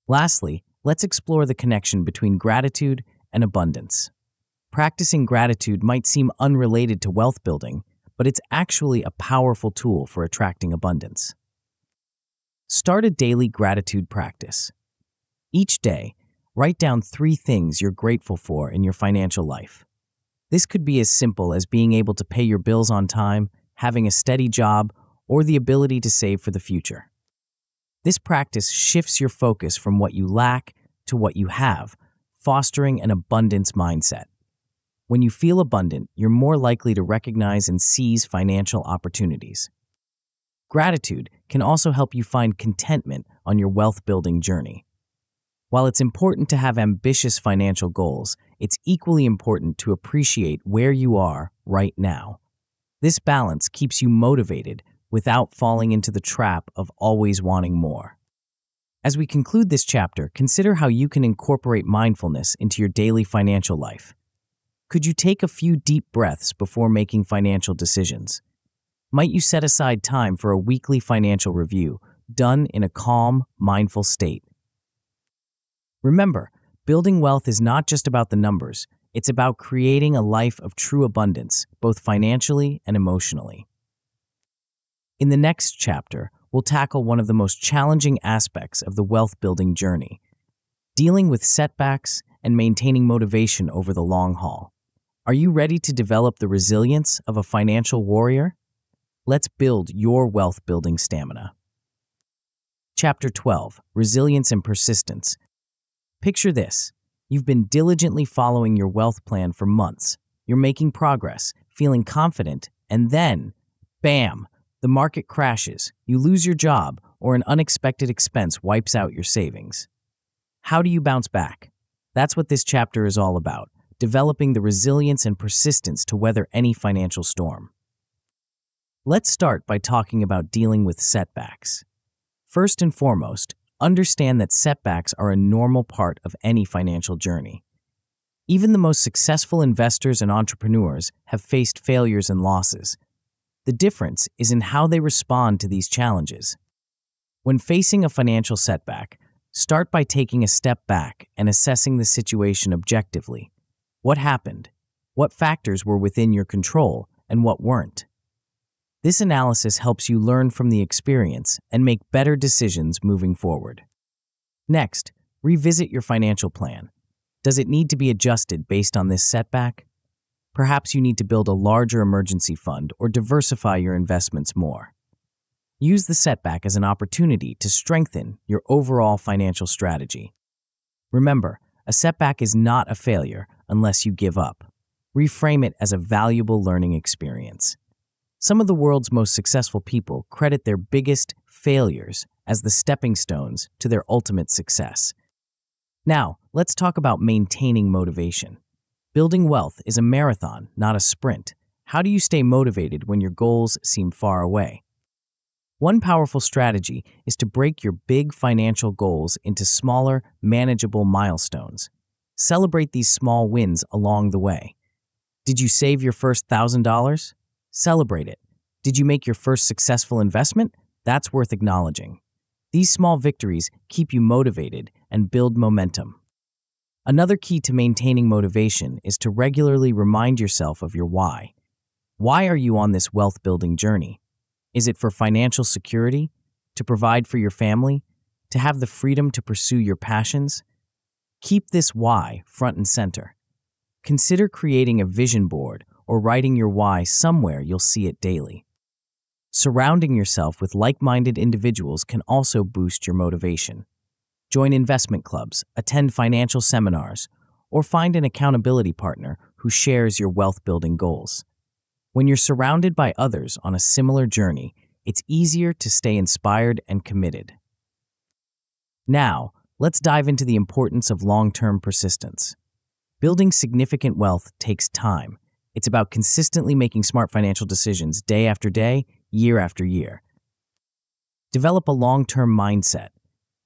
Lastly, let's explore the connection between gratitude and abundance. Practicing gratitude might seem unrelated to wealth building, but it's actually a powerful tool for attracting abundance. Start a daily gratitude practice. Each day, write down 3 things you're grateful for in your financial life. This could be as simple as being able to pay your bills on time, having a steady job, or the ability to save for the future. This practice shifts your focus from what you lack to what you have, fostering an abundance mindset. When you feel abundant, you're more likely to recognize and seize financial opportunities. Gratitude can also help you find contentment on your wealth-building journey. While it's important to have ambitious financial goals, it's equally important to appreciate where you are right now. This balance keeps you motivated without falling into the trap of always wanting more. As we conclude this chapter, consider how you can incorporate mindfulness into your daily financial life. Could you take a few deep breaths before making financial decisions? Might you set aside time for a weekly financial review, done in a calm, mindful state? Remember, building wealth is not just about the numbers, it's about creating a life of true abundance, both financially and emotionally. In the next chapter, we'll tackle one of the most challenging aspects of the wealth-building journey, dealing with setbacks and maintaining motivation over the long haul. Are you ready to develop the resilience of a financial warrior? Let's build your wealth-building stamina. Chapter 12, Resilience and Persistence. Picture this. You've been diligently following your wealth plan for months. You're making progress, feeling confident, and then, bam! The market crashes, you lose your job, or an unexpected expense wipes out your savings. How do you bounce back? That's what this chapter is all about, developing the resilience and persistence to weather any financial storm. Let's start by talking about dealing with setbacks. First and foremost, understand that setbacks are a normal part of any financial journey. Even the most successful investors and entrepreneurs have faced failures and losses. The difference is in how they respond to these challenges. When facing a financial setback, start by taking a step back and assessing the situation objectively. What happened? What factors were within your control and what weren't? This analysis helps you learn from the experience and make better decisions moving forward. Next, revisit your financial plan. Does it need to be adjusted based on this setback? Perhaps you need to build a larger emergency fund or diversify your investments more. Use the setback as an opportunity to strengthen your overall financial strategy. Remember, a setback is not a failure unless you give up. Reframe it as a valuable learning experience. Some of the world's most successful people credit their biggest failures as the stepping stones to their ultimate success. Now, let's talk about maintaining motivation. Building wealth is a marathon, not a sprint. How do you stay motivated when your goals seem far away? One powerful strategy is to break your big financial goals into smaller, manageable milestones. Celebrate these small wins along the way. Did you save your first $1,000? Celebrate it. Did you make your first successful investment? That's worth acknowledging. These small victories keep you motivated and build momentum. Another key to maintaining motivation is to regularly remind yourself of your why. Why are you on this wealth-building journey? Is it for financial security? To provide for your family? To have the freedom to pursue your passions? Keep this why front and center. Consider creating a vision board or writing your why somewhere you'll see it daily. Surrounding yourself with like-minded individuals can also boost your motivation. Join investment clubs, attend financial seminars, or find an accountability partner who shares your wealth-building goals. When you're surrounded by others on a similar journey, it's easier to stay inspired and committed. Now, let's dive into the importance of long-term persistence. Building significant wealth takes time. It's about consistently making smart financial decisions day after day, year after year. Develop a long-term mindset.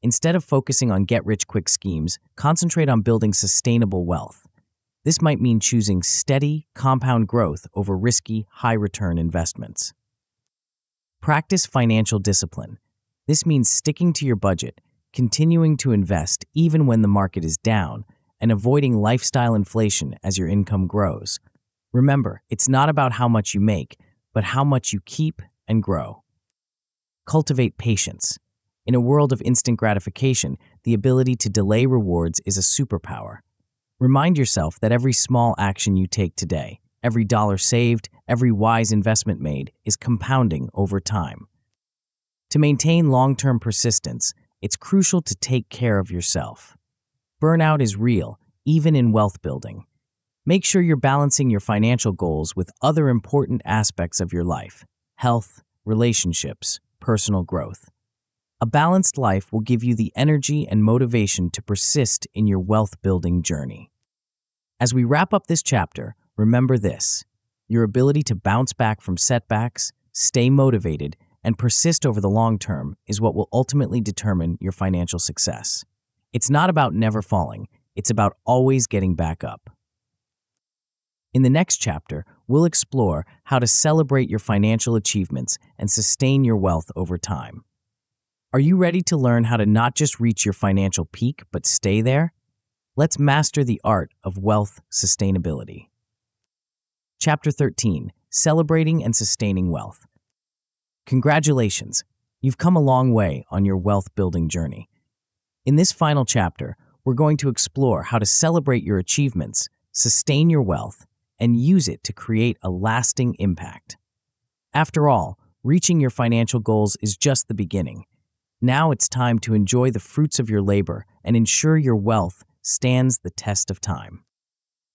Instead of focusing on get-rich-quick schemes, concentrate on building sustainable wealth. This might mean choosing steady, compound growth over risky, high-return investments. Practice financial discipline. This means sticking to your budget, continuing to invest even when the market is down, and avoiding lifestyle inflation as your income grows. Remember, it's not about how much you make, but how much you keep and grow. Cultivate patience. In a world of instant gratification, the ability to delay rewards is a superpower. Remind yourself that every small action you take today, every dollar saved, every wise investment made, is compounding over time. To maintain long-term persistence, it's crucial to take care of yourself. Burnout is real, even in wealth building. Make sure you're balancing your financial goals with other important aspects of your life: health, relationships, personal growth. A balanced life will give you the energy and motivation to persist in your wealth-building journey. As we wrap up this chapter, remember this: your ability to bounce back from setbacks, stay motivated, and persist over the long term is what will ultimately determine your financial success. It's not about never falling, it's about always getting back up. In the next chapter, we'll explore how to celebrate your financial achievements and sustain your wealth over time. Are you ready to learn how to not just reach your financial peak, but stay there? Let's master the art of wealth sustainability. Chapter 13, Celebrating and Sustaining Wealth. Congratulations, you've come a long way on your wealth-building journey. In this final chapter, we're going to explore how to celebrate your achievements, sustain your wealth, and use it to create a lasting impact. After all, reaching your financial goals is just the beginning. Now it's time to enjoy the fruits of your labor and ensure your wealth stands the test of time.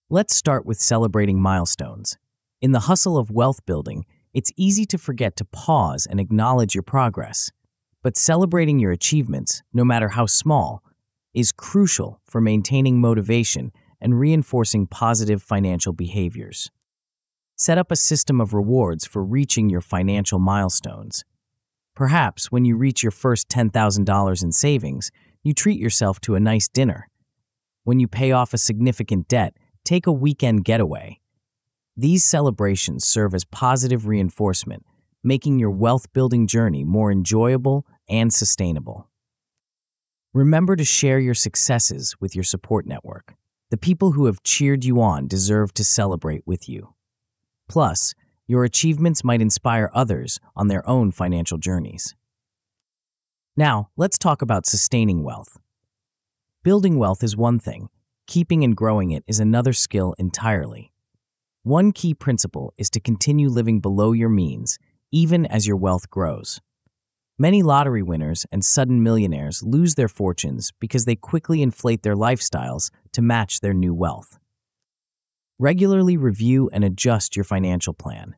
Let's start with celebrating milestones. In the hustle of wealth building, it's easy to forget to pause and acknowledge your progress. But celebrating your achievements, no matter how small, is crucial for maintaining motivation and reinforcing positive financial behaviors. Set up a system of rewards for reaching your financial milestones. Perhaps when you reach your first $10,000 in savings, you treat yourself to a nice dinner. When you pay off a significant debt, take a weekend getaway. These celebrations serve as positive reinforcement, making your wealth-building journey more enjoyable and sustainable. Remember to share your successes with your support network. The people who have cheered you on deserve to celebrate with you. Plus, your achievements might inspire others on their own financial journeys. Now, let's talk about sustaining wealth. Building wealth is one thing. Keeping and growing it is another skill entirely. One key principle is to continue living below your means, even as your wealth grows. Many lottery winners and sudden millionaires lose their fortunes because they quickly inflate their lifestyles to match their new wealth. Regularly review and adjust your financial plan.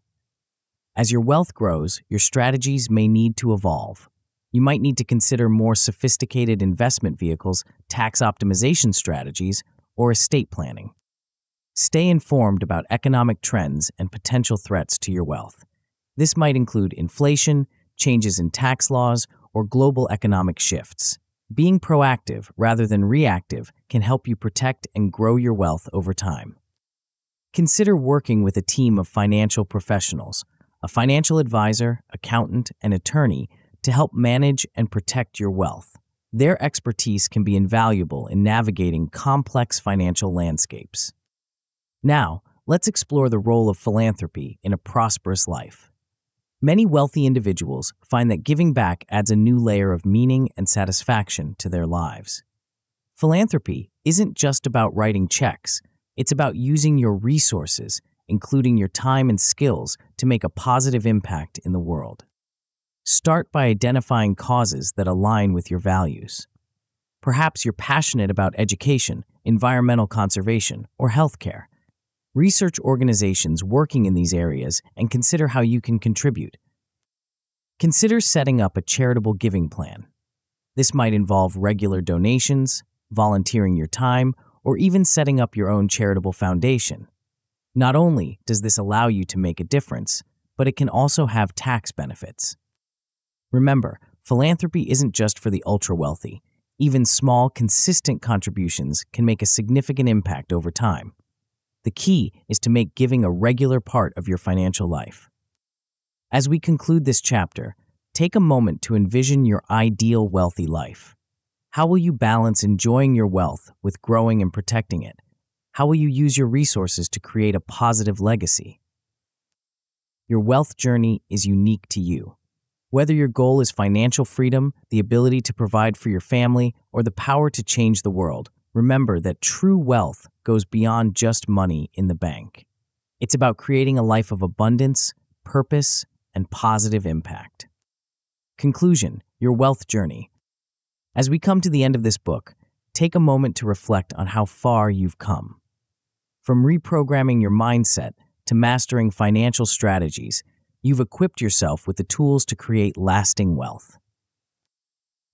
As your wealth grows, your strategies may need to evolve. You might need to consider more sophisticated investment vehicles, tax optimization strategies, or estate planning. Stay informed about economic trends and potential threats to your wealth. This might include inflation, changes in tax laws, or global economic shifts. Being proactive rather than reactive can help you protect and grow your wealth over time. Consider working with a team of financial professionals, a financial advisor, accountant, and attorney to help manage and protect your wealth. Their expertise can be invaluable in navigating complex financial landscapes. Now, let's explore the role of philanthropy in a prosperous life. Many wealthy individuals find that giving back adds a new layer of meaning and satisfaction to their lives. Philanthropy isn't just about writing checks. It's about using your resources, including your time and skills, to make a positive impact in the world. Start by identifying causes that align with your values. Perhaps you're passionate about education, environmental conservation, or healthcare. Research organizations working in these areas and consider how you can contribute. Consider setting up a charitable giving plan. This might involve regular donations, volunteering your time, or even setting up your own charitable foundation. Not only does this allow you to make a difference, but it can also have tax benefits. Remember, philanthropy isn't just for the ultra-wealthy. Even small, consistent contributions can make a significant impact over time. The key is to make giving a regular part of your financial life. As we conclude this chapter, take a moment to envision your ideal wealthy life. How will you balance enjoying your wealth with growing and protecting it? How will you use your resources to create a positive legacy? Your wealth journey is unique to you. Whether your goal is financial freedom, the ability to provide for your family, or the power to change the world, remember that true wealth goes beyond just money in the bank. It's about creating a life of abundance, purpose, and positive impact. Conclusion: Your Wealth Journey. As we come to the end of this book, take a moment to reflect on how far you've come. From reprogramming your mindset to mastering financial strategies, you've equipped yourself with the tools to create lasting wealth.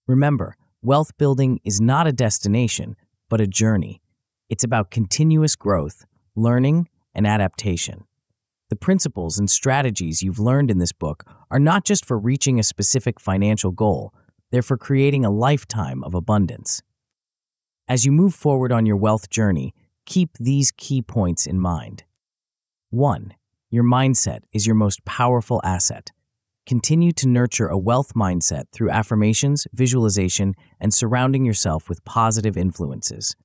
Remember, wealth building is not a destination, but a journey. It's about continuous growth, learning, and adaptation. The principles and strategies you've learned in this book are not just for reaching a specific financial goal, they're for creating a lifetime of abundance. As you move forward on your wealth journey, keep these key points in mind. 1. Your mindset is your most powerful asset. Continue to nurture a wealth mindset through affirmations, visualization, and surrounding yourself with positive influences.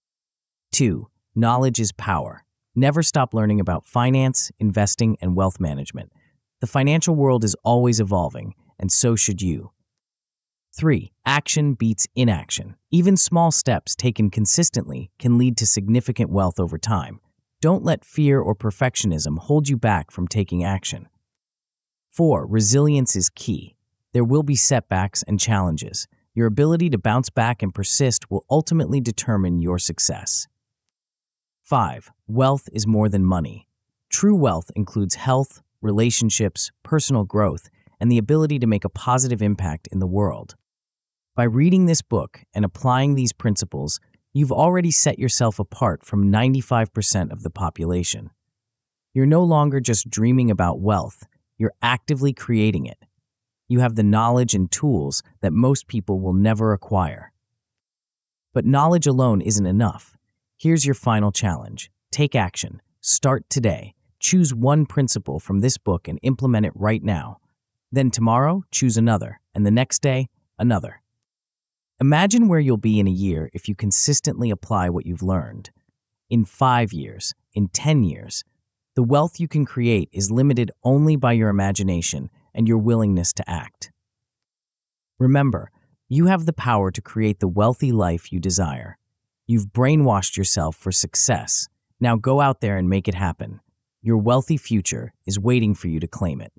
2. Knowledge is power. Never stop learning about finance, investing, and wealth management. The financial world is always evolving, and so should you. 3. Action beats inaction. Even small steps taken consistently can lead to significant wealth over time. Don't let fear or perfectionism hold you back from taking action. 4. Resilience is key. There will be setbacks and challenges. Your ability to bounce back and persist will ultimately determine your success. 5. Wealth is more than money. True wealth includes health, relationships, personal growth, and the ability to make a positive impact in the world. By reading this book and applying these principles, you've already set yourself apart from 95% of the population. You're no longer just dreaming about wealth, you're actively creating it. You have the knowledge and tools that most people will never acquire. But knowledge alone isn't enough. Here's your final challenge. Take action. Start today. Choose one principle from this book and implement it right now. Then tomorrow, choose another, and the next day, another. Imagine where you'll be in a year if you consistently apply what you've learned. In 5 years, in 10 years, the wealth you can create is limited only by your imagination and your willingness to act. Remember, you have the power to create the wealthy life you desire. You've brainwashed yourself for success. Now go out there and make it happen. Your wealthy future is waiting for you to claim it.